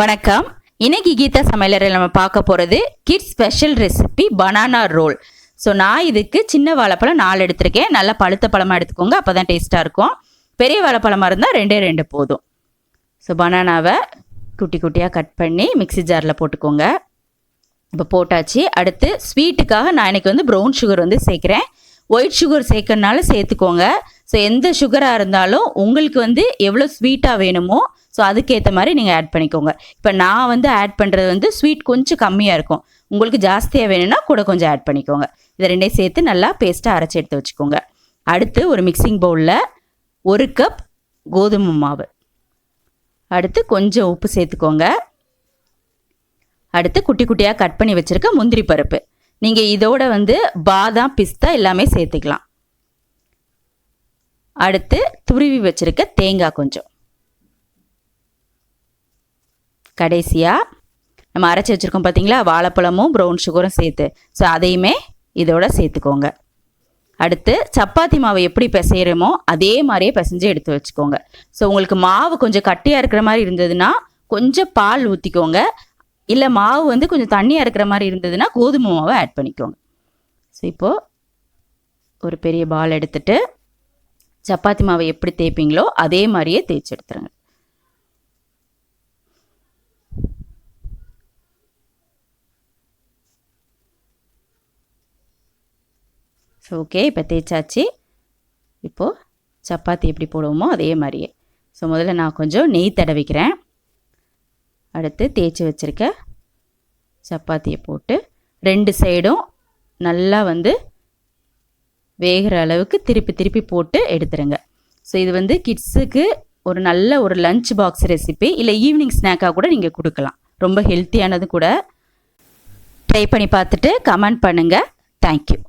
வணக்கம். இன்னைக்கு கீதா சமையலறையில் நம்ம பார்க்க போகிறது kids special recipe banana roll. So நான் இதுக்கு சின்ன வாழைப்பழம் 4 எடுத்திருக்கேன். நல்லா பழுத்த பழமாக எடுத்துக்கோங்க, அப்போ தான் டேஸ்ட்டாக இருக்கும். பெரிய வாழைப்பழமாக இருந்தால் 2 போதும். ஸோ பனானாவை குட்டி குட்டியாக கட் பண்ணி மிக்ஸி ஜாரில் போட்டுக்கோங்க. இப்போ போட்டாச்சு. அடுத்து ஸ்வீட்டுக்காக நான் இன்றைக்கி ப்ரௌன் சுகர் சேர்க்குறேன். ஒயிட் சுகர் சேர்க்கறனால சேர்த்துக்கோங்க. ஸோ எந்த சுகராக இருந்தாலும் உங்களுக்கு எவ்வளோ ஸ்வீட்டாக வேணுமோ ஸோ அதுக்கேற்ற மாதிரி நீங்கள் ஆட் பண்ணிக்கோங்க. இப்போ நான் ஆட் பண்ணுறது ஸ்வீட் கொஞ்சம் கம்மியாக இருக்கும். உங்களுக்கு ஜாஸ்தியாக வேணும்னா கூட கொஞ்சம் ஆட் பண்ணிக்கோங்க. இதை 2 சேர்த்து நல்லா பேஸ்ட்டாக அரைச்சி எடுத்து வச்சுக்கோங்க. அடுத்து ஒரு மிக்சிங் பவுலில் 1 கப் கோதுமை மாவு, அடுத்து கொஞ்சம் உப்பு சேர்த்துக்கோங்க. அடுத்து குட்டி குட்டியாக கட் பண்ணி வச்சுருக்க முந்திரி பருப்பு, நீங்கள் இதோட பாதாம் பிஸ்தா எல்லாமே சேர்த்துக்கலாம். அடுத்து துருவி வச்சுருக்க தேங்காய் கொஞ்சம், கடைசியாக நம்ம அரைச்சி வச்சுருக்கோம் பார்த்தீங்களா, வாழைப்பழமும் ப்ரௌன் சுகரும் சேர்த்து, ஸோ அதையுமே இதோட சேர்த்துக்கோங்க. அடுத்து சப்பாத்தி மாவு எப்படி பிசைகிறோமோ அதே மாதிரியே பிசைஞ்சு எடுத்து வச்சுக்கோங்க. ஸோ உங்களுக்கு மாவு கொஞ்சம் கட்டியாக இருக்கிற மாதிரி இருந்ததுன்னா கொஞ்சம் பால் ஊற்றிக்கோங்க. இல்லை மாவு கொஞ்சம் தண்ணியாக இருக்கிற மாதிரி இருந்ததுன்னா கோதுமை மாவை ஆட் பண்ணிக்கோங்க. ஸோ இப்போது ஒரு பெரிய பால் எடுத்துகிட்டு சப்பாத்தி மாவை எப்படி தேய்ப்பீங்களோ அதே மாதிரியே தேய்ச்சி எடுத்துருங்க. ஸோ ஓகே, இப்போ தேய்ச்சாச்சு. இப்போது சப்பாத்தி எப்படி போடுவோமோ அதே மாதிரியே. ஸோ முதல்ல நான் கொஞ்சம் நெய் தடவிக்கிறேன். அடுத்து தேய்ச்சி வச்சுருக்க சப்பாத்தியை போட்டு 2 சைடும் நல்லா வேகிற அளவுக்கு திருப்பி திருப்பி போட்டு எடுத்துருங்க. ஸோ இது கிட்ஸுக்கு ஒரு நல்ல ஒரு லஞ்ச் பாக்ஸ் ரெசிபி, இல்லை ஈவினிங் ஸ்நாக்காக கூட நீங்கள் கொடுக்கலாம். ரொம்ப ஹெல்த்தியானது கூட. ட்ரை பண்ணி பார்த்துட்டு கமெண்ட் பண்ணுங்கள். தேங்க்யூ.